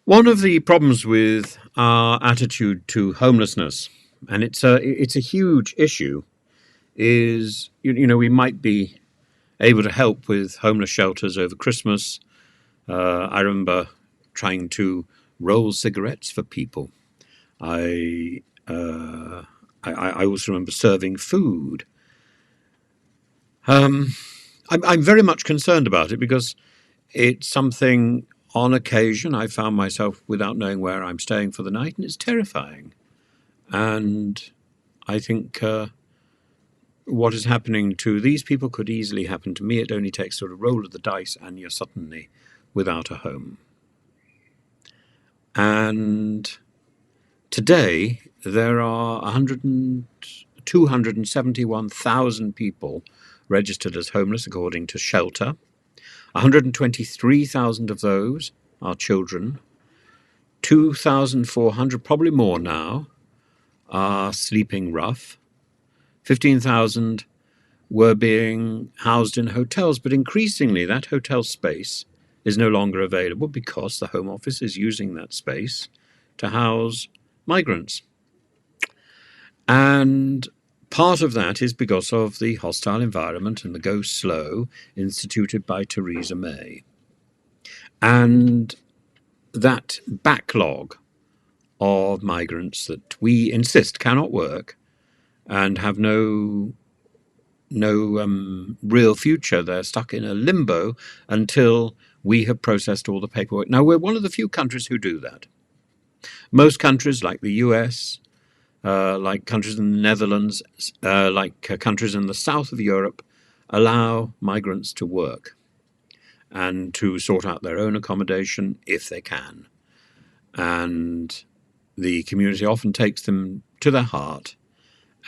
One of the problems with our attitude to homelessness, and it's a huge issue, is we might be able to help with homeless shelters over Christmas. I remember trying to roll cigarettes for people. I uh, I also remember serving food. Um, I'm very much concerned about it because it's something. On occasion, I found myself without knowing where I'm staying for the night, and it's terrifying. And I think what is happening to these people could easily happen to me. It only takes sort of roll of the dice, and you're suddenly without a home. And today, there are 271,000 people registered as homeless, according to Shelter. 123,000 of those are children. 2,400, probably more now, are sleeping rough. 15,000 were being housed in hotels, but increasingly that hotel space is no longer available because the Home Office is using that space to house migrants. And part of that is because of the hostile environment and the go slow instituted by Theresa May. And that backlog of migrants that we insist cannot work and have no real future. They're stuck in a limbo until we have processed all the paperwork. Now, we're one of the few countries who do that. Most countries, like the US, like countries in the Netherlands, like countries in the south of Europe, allow migrants to work and to sort out their own accommodation if they can. And the community often takes them to their heart,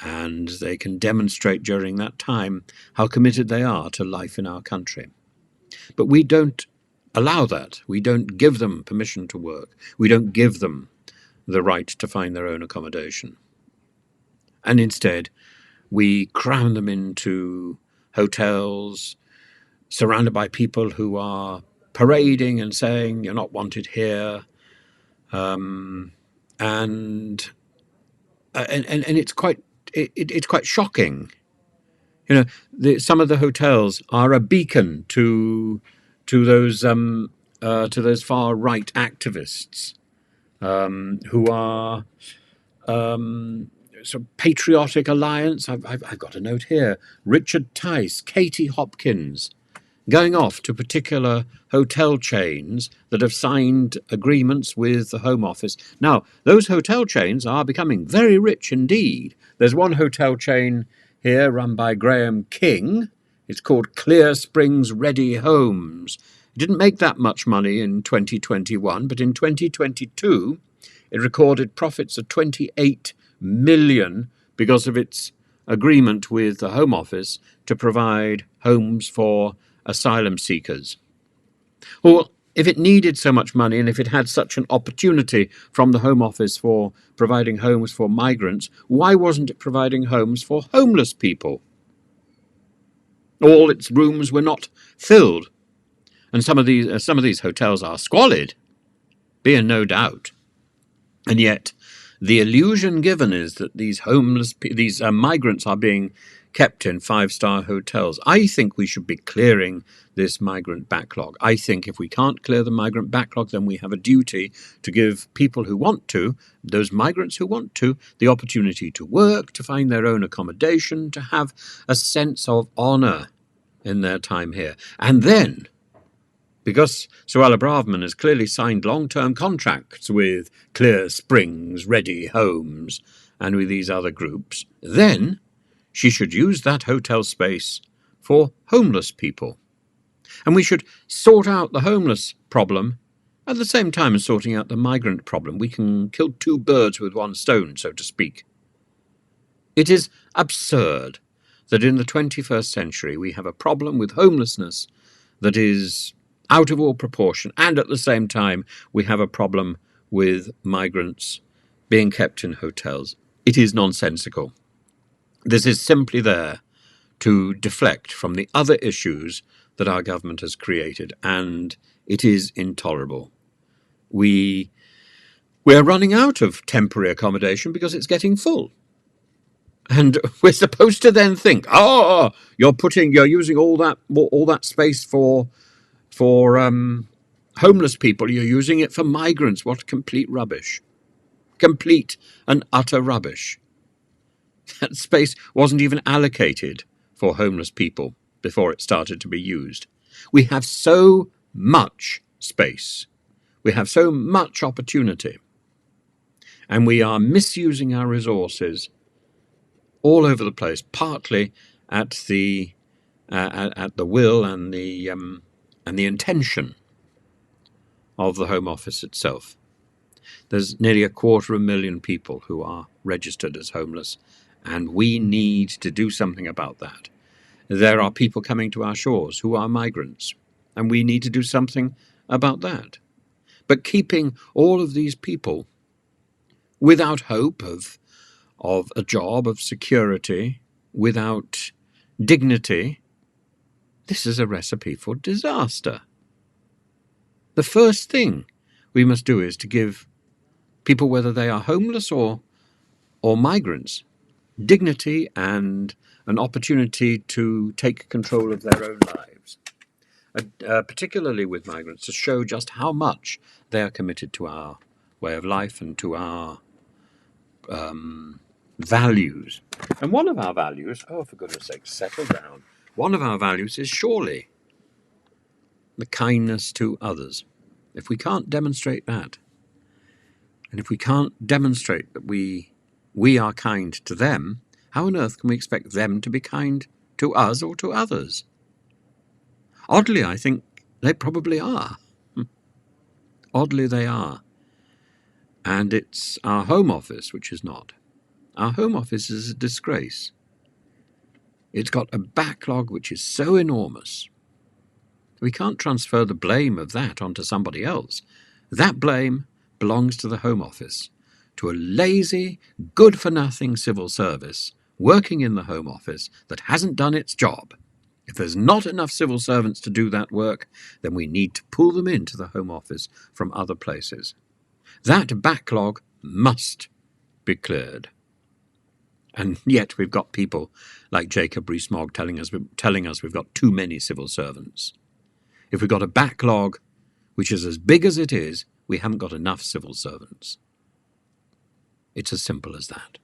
and they can demonstrate during that time how committed they are to life in our country. But we don't allow that. We don't give them permission to work. We don't give them the right to find their own accommodation. And instead, we cram them into hotels, surrounded by people who are parading and saying, "You're not wanted here." And it's quite shocking. Some of the hotels are a beacon to those far right activists who are sort of patriotic alliance. I've got a note here: Richard Tice, Katie Hopkins, going off to particular hotel chains that have signed agreements with the Home Office. Now, those hotel chains are becoming very rich indeed. There's one hotel chain here run by Graham King. It's called Clear Springs Ready Homes. It didn't make that much money in 2021, but in 2022, it recorded profits of 28 million because of its agreement with the Home Office to provide homes for asylum seekers. Well, if it needed so much money and if it had such an opportunity from the Home Office for providing homes for migrants, why wasn't it providing homes for homeless people? All its rooms were not filled, and some of these hotels are squalid, be in no doubt. And yet, the illusion given is that these migrants are being kept in five-star hotels. I think we should be clearing this migrant backlog. I think if we can't clear the migrant backlog, then we have a duty to give people who want to, those migrants who want to, the opportunity to work, to find their own accommodation, to have a sense of honour in their time here. And then, because Suella Braverman has clearly signed long-term contracts with Clear Springs, Ready Homes, and with these other groups, then she should use that hotel space for homeless people. And we should sort out the homeless problem at the same time as sorting out the migrant problem. We can kill two birds with one stone, so to speak. It is absurd that in the 21st century we have a problem with homelessness that is out of all proportion, and at the same time we have a problem with migrants being kept in hotels. It is nonsensical. This is simply there to deflect from the other issues that our government has created, and it is intolerable. We're running out of temporary accommodation because it's getting full. And we're supposed to then think, oh, you're using all that space for homeless people. You're using it for migrants. What complete rubbish. Complete and utter rubbish. That space wasn't even allocated for homeless people before it started to be used. We have so much space. We have so much opportunity. And we are misusing our resources all over the place, partly at the will and the intention of the Home Office itself. There's nearly 250,000 people who are registered as homeless, and we need to do something about that. There are people coming to our shores who are migrants, and we need to do something about that. But keeping all of these people without hope of a job, of security, without dignity, this is a recipe for disaster. The first thing we must do is to give people, whether they are homeless or migrants, dignity and an opportunity to take control of their own lives, particularly with migrants, to show just how much they are committed to our way of life and to our values. And one of our values, oh, for goodness sake, settle down. One of our values is surely the kindness to others. If we can't demonstrate that, and if we can't demonstrate that we are kind to them, how on earth can we expect them to be kind to us or to others? Oddly, I think they probably are. Oddly, they are. And it's our Home Office which is not. Our Home Office is a disgrace. It's got a backlog which is so enormous. We can't transfer the blame of that onto somebody else. That blame belongs to the Home Office, to a lazy, good-for-nothing civil service working in the Home Office that hasn't done its job. If there's not enough civil servants to do that work, then we need to pull them into the Home Office from other places. That backlog must be cleared. And yet we've got people like Jacob Rees-Mogg telling us we've got too many civil servants. If we've got a backlog which is as big as it is, we haven't got enough civil servants. It's as simple as that.